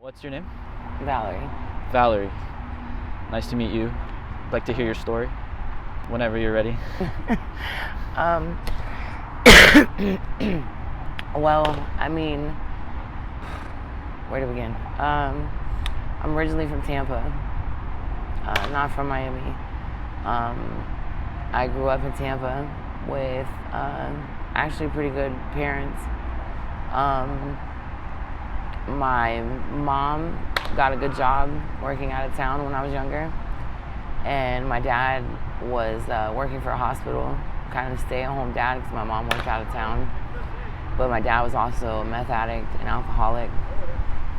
What's your name? Valerie. Valerie. Nice to meet you. I'd like to hear your story whenever you're ready. Well, I mean, where to begin? I'm originally from Tampa, not from Miami. I grew up in Tampa with actually pretty good parents. My mom got a good job working out of town when I was younger, and my dad was working for a hospital, kind of stay-at-home dad because my mom worked out of town. But my dad was also a meth addict and alcoholic.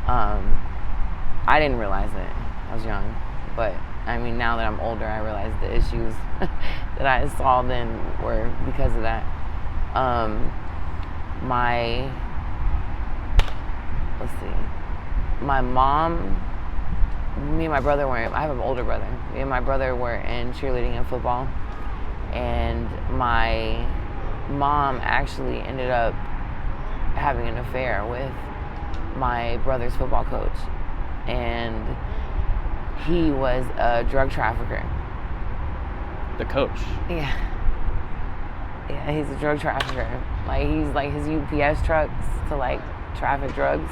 I didn't realize it. I was young, but I mean, now that I'm older, I realize the issues that I saw then were because of that. My mom, me and my brother I have an older brother. Me and my brother were in cheerleading and football, and my mom actually ended up having an affair with my brother's football coach, and he was a drug trafficker. The coach? Yeah, he's a drug trafficker. Like, he's like his UPS trucks to like traffic drugs.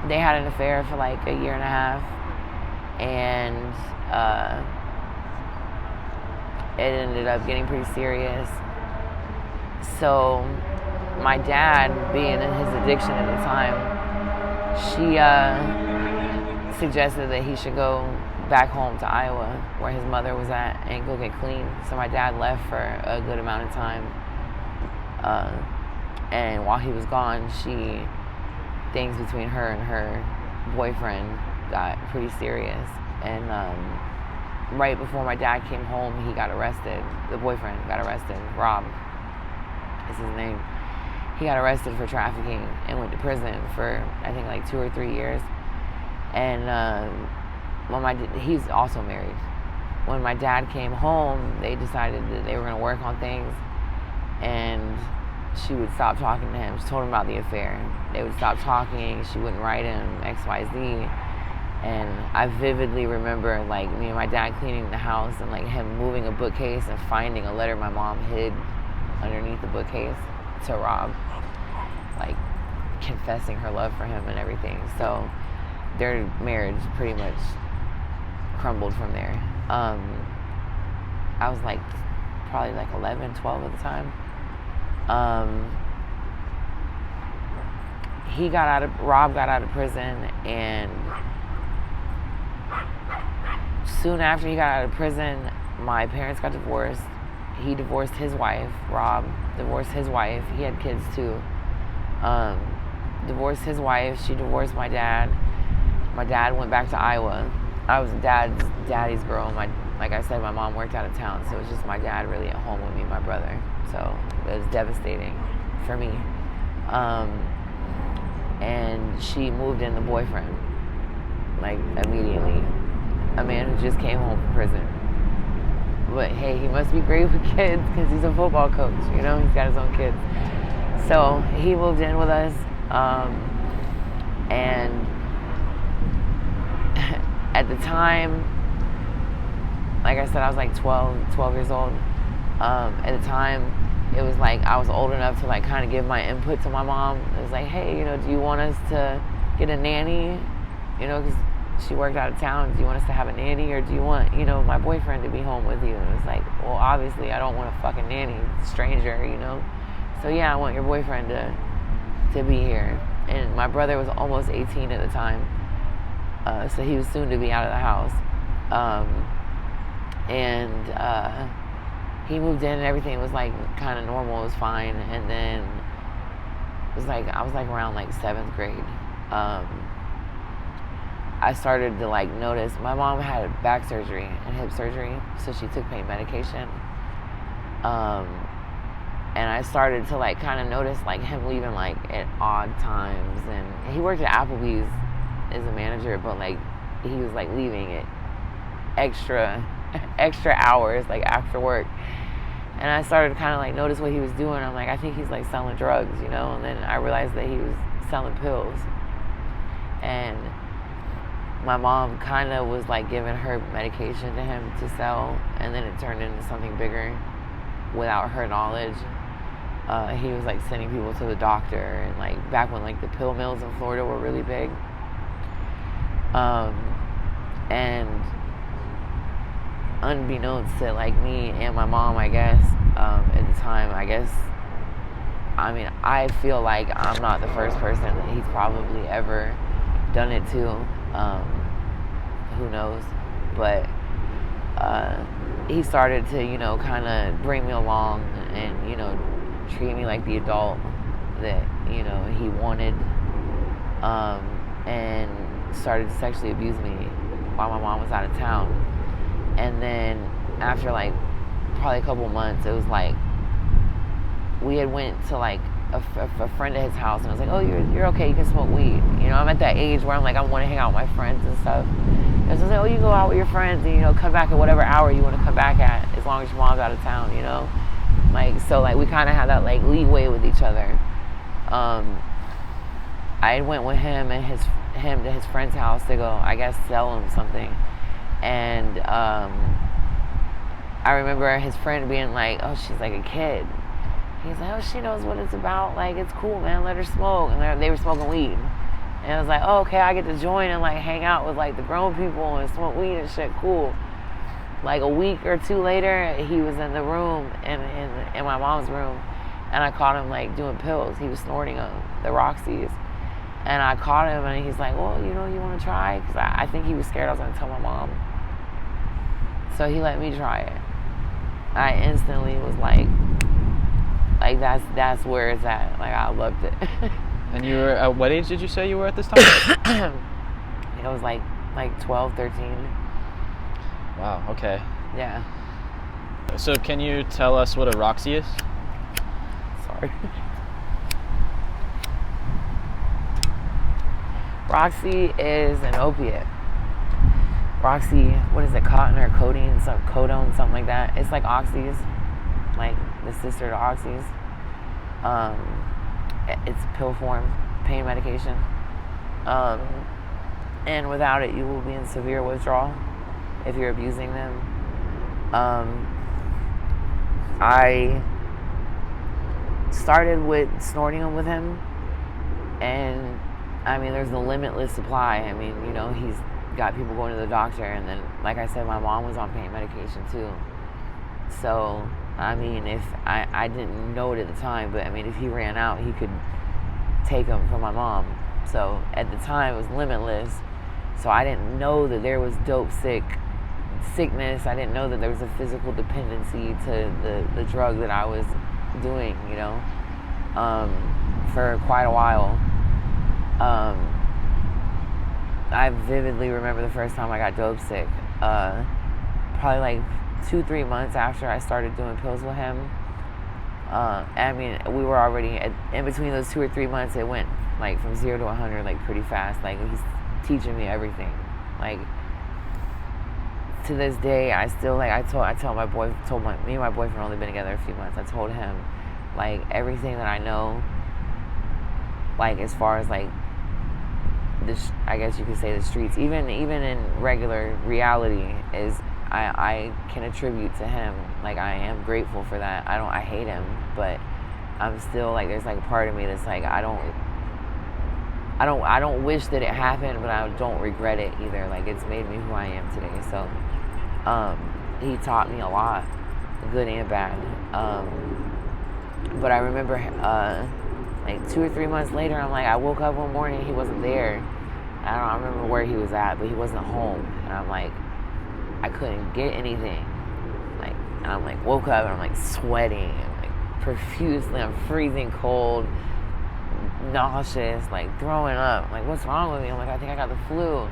They had an affair for like a year and a half, and it ended up getting pretty serious. So my dad, being in his addiction at the time, she suggested that he should go back home to Iowa, where his mother was at, and go get clean. So my dad left for a good amount of time. And while he was gone, things between her and her boyfriend got pretty serious. And right before my dad came home, he got arrested. The boyfriend got arrested. Rob is his name. He got arrested for trafficking and went to prison for, I think, like 2 or 3 years. And he's also married. When my dad came home, they decided that they were going to work on things, and she would stop talking to him. She told him about the affair. They would stop talking. She wouldn't write him, XYZ. And I vividly remember, like, me and my dad cleaning the house, and like him moving a bookcase and finding a letter my mom hid underneath the bookcase to Rob, like confessing her love for him and everything. So their marriage pretty much crumbled from there. I was like probably like 11, 12 at the time. Rob got out of prison, and soon after he got out of prison, my parents got divorced. He divorced his wife. Rob divorced his wife. He had kids too. Divorced his wife. She divorced my dad. My dad went back to Iowa. I was daddy's girl. Like I said, my mom worked out of town, so it was just my dad really at home with me and my brother. So it was devastating for me. And she moved in the boyfriend, like immediately. A man who just came home from prison. But hey, he must be great with kids because he's a football coach, you know? He's got his own kids. So he moved in with us, and at the time, like I said, I was like 12 years old. At the time, it was like I was old enough to like kind of give my input to my mom. It was like, hey, you know, do you want us to get a nanny? You know, because she worked out of town. Do you want us to have a nanny, or do you want, you know, my boyfriend to be home with you? And it was like, well, obviously I don't want a fucking nanny, stranger, you know. So yeah, I want your boyfriend to be here. And my brother was almost 18 at the time, so he was soon to be out of the house. He moved in, and everything was like kind of normal. It was fine. And then it was like I was like around like 7th grade. I started to like notice my mom had back surgery and hip surgery, so she took pain medication. And I started to like kind of notice like him leaving like at odd times, and he worked at Applebee's as a manager, but like he was like leaving at extra hours, like after work. And I started to kind of like notice what he was doing. I'm like, I think he's like selling drugs, you know? And then I realized that he was selling pills. And my mom kind of was like giving her medication to him to sell, and then it turned into something bigger without her knowledge. He was like sending people to the doctor, and like back when like the pill mills in Florida were really big. And unbeknownst to like me and my mom, I guess, at the time, I feel like I'm not the first person that he's probably ever done it to. Who knows? But he started to, kind of bring me along and, treat me like the adult that, he wanted, and started to sexually abuse me while my mom was out of town. And then after like probably a couple months, it was like we had went to like a friend at his house, and I was like, oh, you're okay, you can smoke weed. I'm at that age where I'm like, I want to hang out with my friends and stuff. And so I was like, oh, you go out with your friends and, come back at whatever hour you want to come back at, as long as your mom's out of town, Like, so like we kind of had that like leeway with each other. I went with him to his friend's house to go, I guess, sell him something. And I remember his friend being like, oh, she's like a kid. He's like, oh, she knows what it's about. Like, it's cool, man. Let her smoke. And they were smoking weed. And I was like, oh, okay, I get to join and like hang out with like the grown people and smoke weed and shit. Cool. Like a week or two later, he was in the room, in my mom's room, and I caught him like doing pills. He was snorting them, the Roxy's. And I caught him, and he's like, well, you want to try? Because I think he was scared I was going to tell my mom. So he let me try it. I instantly was like that's where it's at. Like, I loved it. And you were, at what age did you say you were at this time? It was like 12, 13. Wow, okay. Yeah. So can you tell us what a Roxy is? Sorry. Roxy is an opiate. Roxy, what is it, cotton or codeine, codone, something like that. It's like oxys, like the sister to oxys. It's pill form, pain medication. And without it, you will be in severe withdrawal if you're abusing them. I started with snorting them with him, and there's a limitless supply. He's got people going to the doctor, and then, like I said, my mom was on pain medication too. So, if I didn't know it at the time, but if he ran out, he could take them from my mom. So at the time, it was limitless. So I didn't know that there was dope sickness. I didn't know that there was a physical dependency to the drug that I was doing, for quite a while. I vividly remember the first time I got dope sick. Probably like 2-3 months after I started doing pills with him. We were already in between those 2 or 3 months. It went like from 0 to 100 like pretty fast. Like, he's teaching me everything. Like, to this day, I still like. Me and my boyfriend only been together a few months. I told him like everything that I know. Like, as far as like this, I guess you could say the streets, even in regular reality, is I can attribute to him. Like, I am grateful for that. I hate him, but I'm still like, there's like a part of me that's like, I don't wish that it happened, but I don't regret it either. Like, it's made me who I am today. So he taught me a lot, good and bad. But I remember like 2 or 3 months later, I woke up one morning, he wasn't there. I don't remember where he was at, but he wasn't home. And I'm like, I couldn't get anything. Like, and I'm like, woke up and I'm like sweating, I'm like profusely, I'm freezing cold, nauseous, like throwing up. I'm like, what's wrong with me? I'm like, I think I got the flu.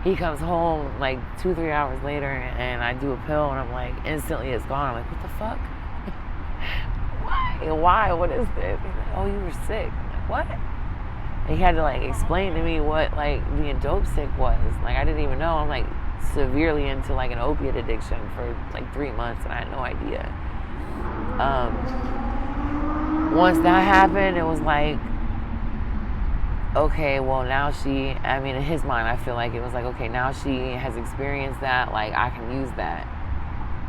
He comes home like 2-3 hours later, and I do a pill, and I'm like, instantly it's gone. I'm like, what the fuck? Why? What is this? He's like, oh, you were sick. I'm like, what? And he had to like explain to me what like being dope sick was. Like, I didn't even know. I'm like severely into like an opiate addiction for like 3 months, and I had no idea. Once that happened, it was like okay, well now I mean, in his mind, I feel like it was like, okay, now she has experienced that, like I can use that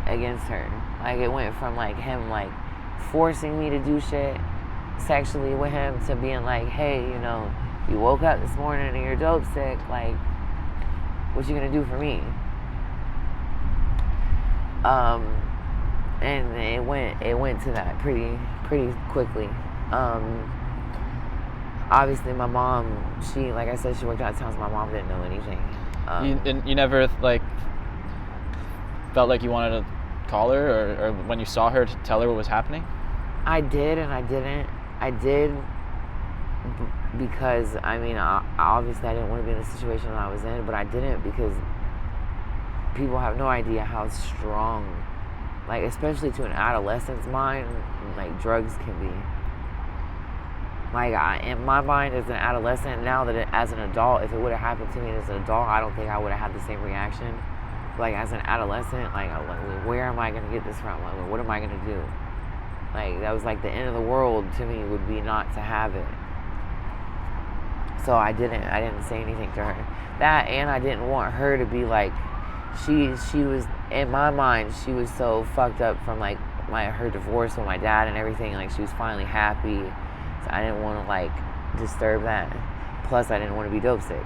against her. Like it went from like him like forcing me to do shit sexually with him to being like, hey, you know, you woke up this morning and you're dope sick, like what you gonna do for me? And it went to that pretty quickly. Obviously my mom, she, like I said, she worked out of town, so my mom didn't know anything. You never like felt like you wanted to call her, or when you saw her, to tell her what was happening? I did and I didn't. I did because, I mean, obviously I didn't want to be in the situation that I was in, but I didn't because people have no idea how strong, like especially to an adolescent's mind, like drugs can be. Like in my mind as an adolescent, now that as an adult, if it would have happened to me as an adult, I don't think I would have had the same reaction. Like as an adolescent, like where am I going to get this from? Like what am I going to do? Like that was like the end of the world to me, would be not to have it. So I didn't say anything to her. That, and I didn't want her to be like, she was, in my mind, she was so fucked up from like her divorce with my dad and everything. Like she was finally happy. So I didn't want to like disturb that. Plus I didn't want to be dope sick.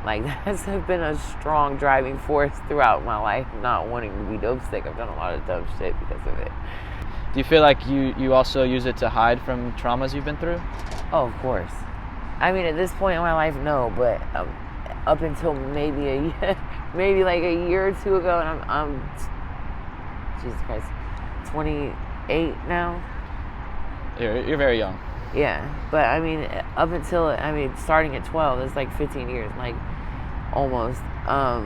Like that's been a strong driving force throughout my life, not wanting to be dope sick. I've done a lot of dumb shit because of it. Do you feel like you also use it to hide from traumas you've been through? Oh, of course. I mean, at this point in my life, no, but up until maybe like a year or two ago, and I'm Jesus Christ, 28 now. You're very young. Yeah, but I mean, up until, starting at 12, it's like 15 years, like almost. Up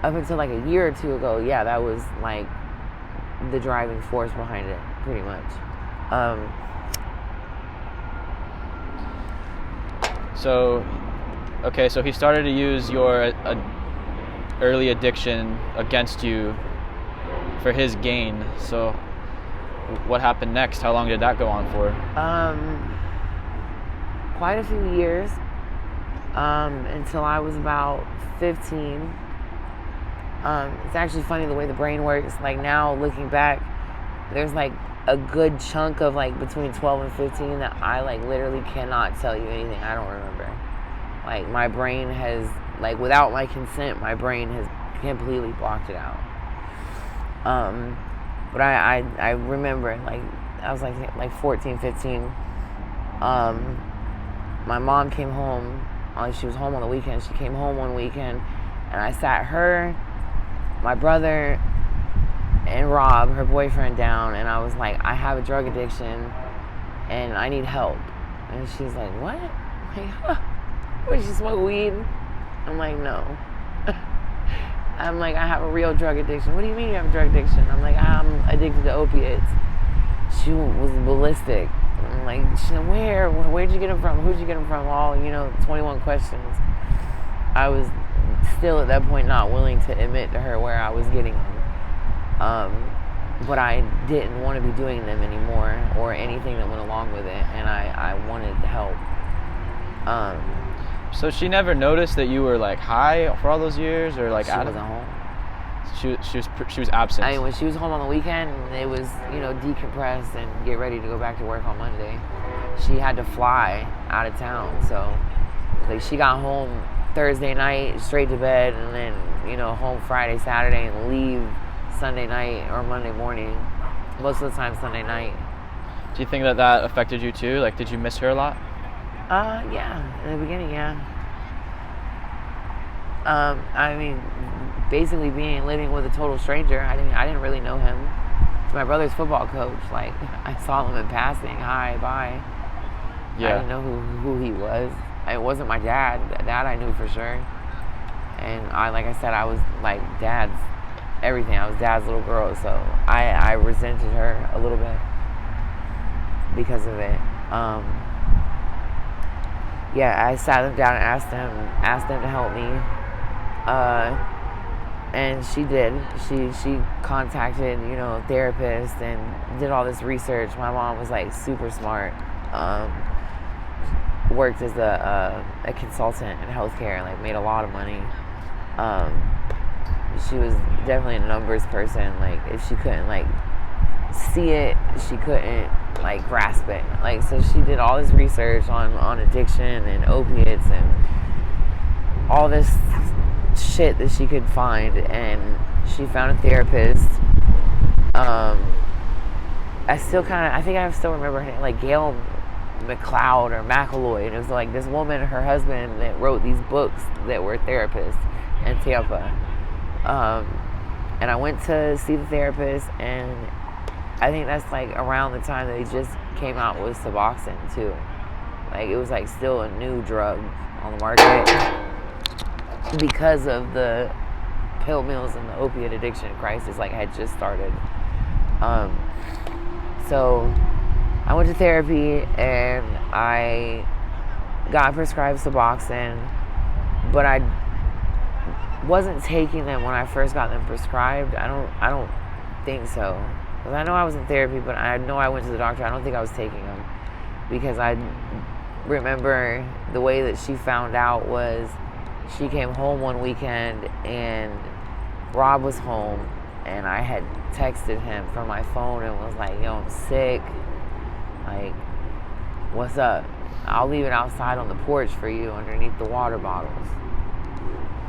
until like a year or two ago, yeah, that was like the driving force behind it, pretty much. So he started to use your early addiction against you for his gain. So what happened next? How long did that go on for? Quite a few years, until I was about 15. It's actually funny the way the brain works. Like now, looking back, there's like a good chunk of like between 12 and 15 that I like literally cannot tell you anything. I don't remember. Like my brain has, like without my consent, my brain has completely blocked it out. But I remember, like I was like 14, 15. My mom came home. She was home on the weekend. She came home one weekend, and I sat her, my brother, and Rob, her boyfriend, down, and I was like, I have a drug addiction and I need help. And she's like, what? I'm like, huh? Would you smoke weed? I'm like, no. I'm like, I have a real drug addiction. What do you mean you have a drug addiction? I'm like, I'm addicted to opiates. She was ballistic. I'm like, she said, where'd you get them from? Who'd you get them from? All, 21 questions. I was still at that point not willing to admit to her where I was getting them. But I didn't want to be doing them anymore or anything that went along with it, and I wanted help. So she never noticed that you were like high for all those years, or like she wasn't home. She was absent. I mean, when she was home on the weekend, it was decompress and get ready to go back to work on Monday. She had to fly out of town, so like she got home Thursday night, straight to bed, and then home Friday, Saturday, and leave Sunday night or Monday morning. Most of the time Sunday night. Do you think that affected you too? Like, did you miss her a lot? Yeah, in the beginning, yeah. I mean, basically living with a total stranger. I didn't really know him. It's my brother's football coach. Like, I saw him in passing. Hi, bye. Yeah. I didn't know who he was. It wasn't my dad. Dad I knew for sure. And like I said, I was like dad's everything. I was dad's little girl, so I resented her a little bit because of it. Yeah, I sat them down and asked them to help me. And she did. She contacted, a therapist and did all this research. My mom was like super smart. worked as a consultant in healthcare, like made a lot of money. She was definitely a numbers person. Like if she couldn't like see it, she couldn't like grasp it. Like so she did all this research on addiction and opiates and all this shit that she could find, and she found a therapist. I think I still remember her name, like Gail McLeod or McElroy. And it was like this woman, her husband, that wrote these books that were therapists in Tampa. And I went to see the therapist, and I think that's like around the time that they just came out with Suboxone too. Like it was like still a new drug on the market because of the pill mills and the opiate addiction crisis like had just started. So I went to therapy and I got prescribed Suboxone, but I wasn't taking them when I first got them prescribed. I don't think so. Because I know I was in therapy, but I know I went to the doctor. I don't think I was taking them. Because I remember the way that she found out was she came home one weekend and Rob was home, and I had texted him from my phone and was like, yo, I'm sick. Like, what's up? I'll leave it outside on the porch for you underneath the water bottles.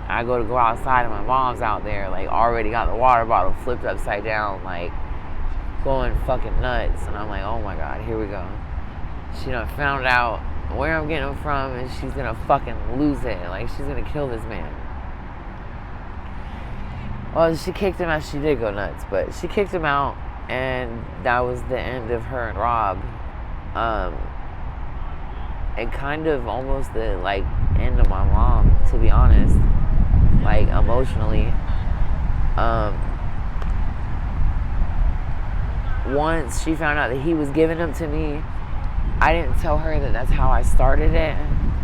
I go outside and my mom's out there, like, already got the water bottle flipped upside down, like, going fucking nuts. And I'm like, oh my God, here we go. She done found out where I'm getting them from, and she's gonna fucking lose it. Like, she's gonna kill this man. Well, she kicked him out. She did go nuts, but she kicked him out, and that was the end of her and Rob. And kind of almost the, like, end of my mom, to be honest. Like, emotionally. Once she found out that he was giving them to me, I didn't tell her that that's how I started it,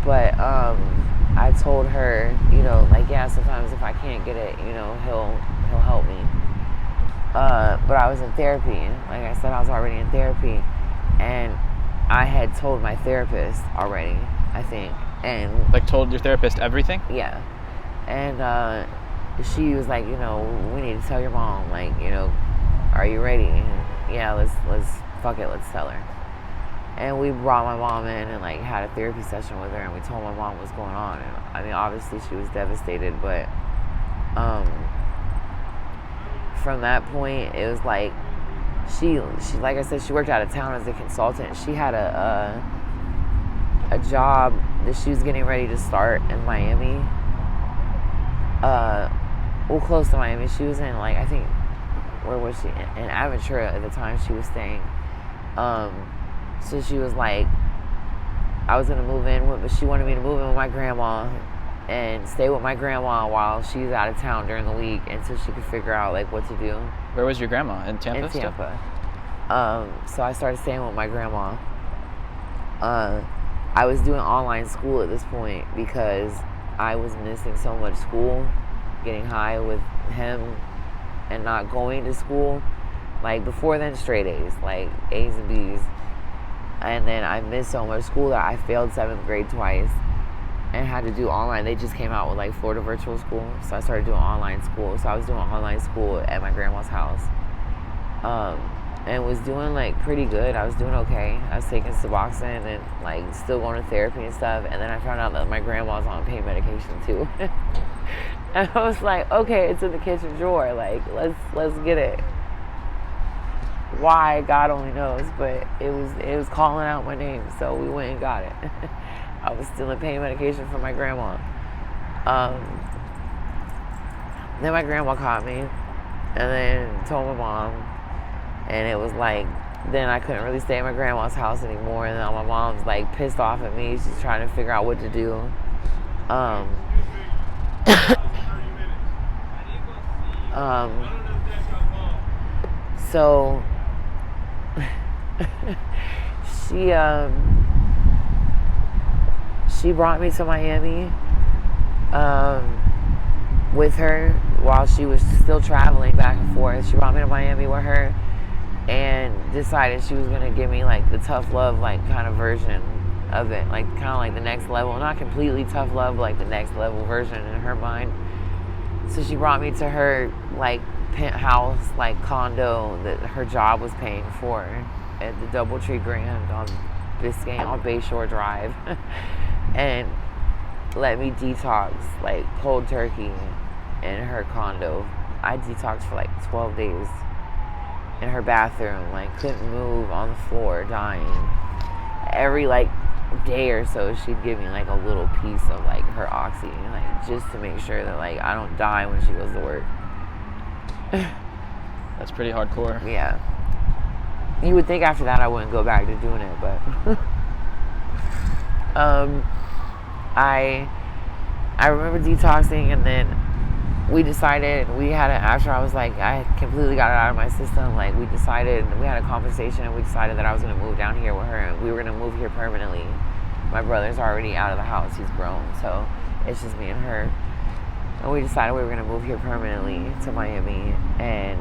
but I told her, you know, like, yeah, sometimes if I can't get it, you know, he'll help me. But I was in therapy. Like I said, I was already in therapy, and I had told my therapist already, I think. And like, told your therapist everything? Yeah. And she was like, you know, we need to tell your mom, like, you know, are you ready? And yeah, let's fuck it, let's tell her. And we brought my mom in and like had a therapy session with her, and we told my mom what's going on. And I mean, obviously she was devastated, but from that point it was like she like I said, she worked out of town as a consultant. She had a job that she was getting ready to start in Miami. Well, close to Miami. She was in, like, I think, where was she? In Aventura at the time she was staying. So she was like, I was gonna move in with, but she wanted me to move in with my grandma and stay with my grandma while she's out of town during the week until she could figure out, like, what to do. Where was your grandma? In Tampa? In Tampa. So I started staying with my grandma. I was doing online school at this point because I was missing so much school, getting high with him and not going to school. Like, before then, straight A's, like A's and B's. And then I missed so much school that I failed 7th grade twice and had to do online. They just came out with, like, Florida virtual school, so I started doing online school. So I was doing online school at my grandma's house, and was doing, like, pretty good. I was doing okay. I was taking Suboxone and, like, still going to therapy and stuff. And then I found out that my grandma's on pain medication too. And I was like, okay, it's in the kitchen drawer. Like, let's get it. Why, God only knows, but it was calling out my name, so we went and got it. I was still in pain medication for my grandma. Then my grandma caught me, and then told my mom, and it was like, then I couldn't really stay at my grandma's house anymore, and then my mom's like pissed off at me. She's trying to figure out what to do. So she brought me to Miami with her while she was still traveling back and forth. She brought me to Miami with her and decided she was going to give me, like, the tough love, like, kind of version of it, like kind of like the next level, not completely tough love, but like the next level version in her mind. So she brought me to her like penthouse, like condo that her job was paying for at the DoubleTree Grand on Biscayne on Bayshore Drive, and let me detox like cold turkey in her condo. I detoxed for like 12 days in her bathroom, like couldn't move, on the floor, dying. Every like day or so she'd give me like a little piece of like her oxy, like just to make sure that like I don't die when she goes to work. That's pretty hardcore. Yeah. You would think after that I wouldn't go back to doing it, but I remember detoxing, and then we decided, after I was like, I completely got it out of my system, like we had a conversation, and we decided that I was going to move down here with her, and we were going to move here permanently. My brother's already out of the house, he's grown, so it's just me and her. And we decided we were going to move here permanently to Miami, and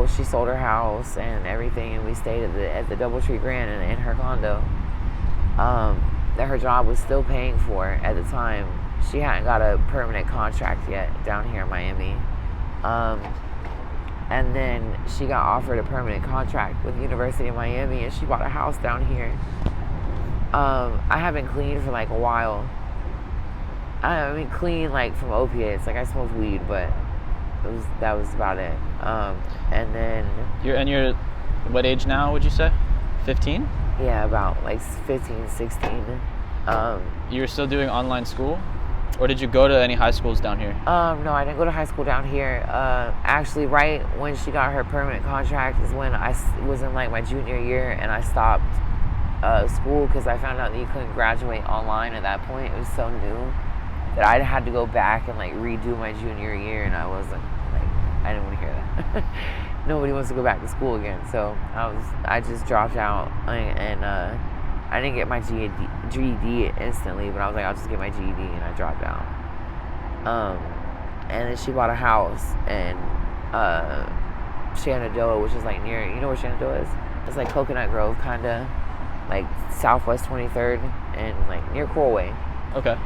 she sold her house and everything, and we stayed at the DoubleTree Grand in her condo that her job was still paying for at the time. She hadn't got a permanent contract yet down here in Miami. And then she got offered a permanent contract with the University of Miami, and she bought a house down here. I haven't cleaned for like a while. I mean, clean like from opiates. Like I smoked weed, but that was about it. And then you're what age now, would you say? 15? Yeah, about like 15, 16. You were still doing online school? Or did you go to any high schools down here? No, I didn't go to high school down here. Actually, right when she got her permanent contract is when I was in like my junior year, and I stopped school because I found out that you couldn't graduate online at that point. It was so new that I had to go back and like redo my junior year, and I wasn't like, I didn't want to hear that. Nobody wants to go back to school again, so I just dropped out, and I didn't get my GED instantly, but I was like, I'll just get my GED, and I dropped out. And then she bought a house in Shenandoah, which is like near, you know where Shenandoah is? It's like Coconut Grove, kind of, like Southwest 23rd, and like near Corway. Okay.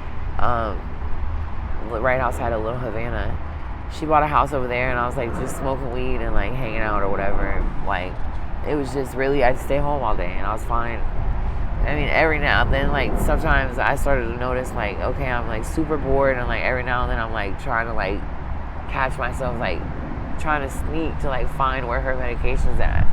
Right outside of Little Havana. She bought a house over there, and I was like just smoking weed and like hanging out or whatever. Like, it was just really, I'd stay home all day, and I was fine. I mean, every now and then, like, sometimes I started to notice, like, okay, I'm, like, super bored, and, like, every now and then I'm, like, trying to, like, catch myself, like, trying to sneak to, like, find where her medication's at.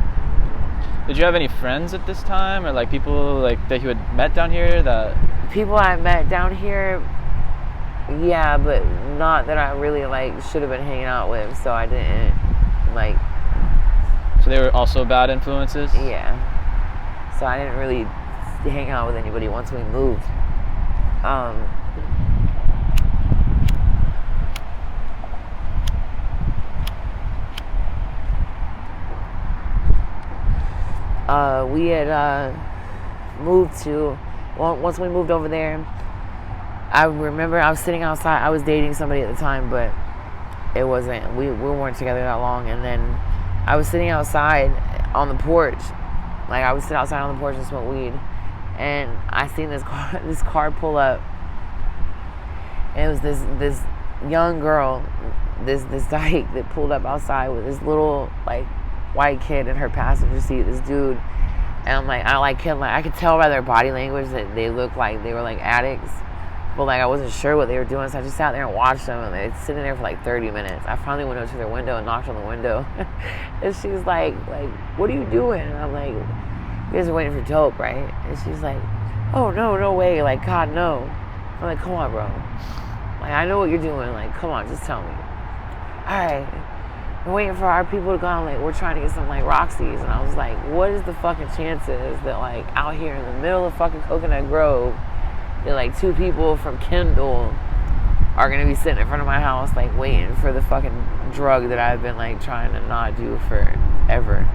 Did you have any friends at this time, or, like, people, like, that you had met down here that... People I met down here, yeah, but not that I really, like, should have been hanging out with, so I didn't, like... So they were also bad influences? Yeah. So I didn't really hang out with anybody once we moved. We had moved to, well, once we moved over there, I remember I was sitting outside. I was dating somebody at the time, but it wasn't, we weren't together that long. And then I was sitting outside on the porch. Like, I would sit outside on the porch and smoke weed, and I seen this car pull up, and it was this young girl, this dyke that pulled up outside with this little like white kid in her passenger seat, this dude, and I'm like, I could tell by their body language that they looked like they were like addicts, but like I wasn't sure what they were doing, so I just sat there and watched them, and they're sitting there for like 30 minutes. I finally went up to their window and knocked on the window, and she was like, what are you doing? And I'm like, you guys are waiting for dope, right? And she's like, oh, no way, like, God, no. I'm like, come on, bro. Like, I know what you're doing. Like, come on, just tell me. All right. We're waiting for our people to go. I'm like, we're trying to get some, like, Roxy's. And I was like, what is the fucking chances that, like, out here in the middle of fucking Coconut Grove, that, like, two people from Kendall are going to be sitting in front of my house, like, waiting for the fucking drug that I've been, like, trying to not do forever.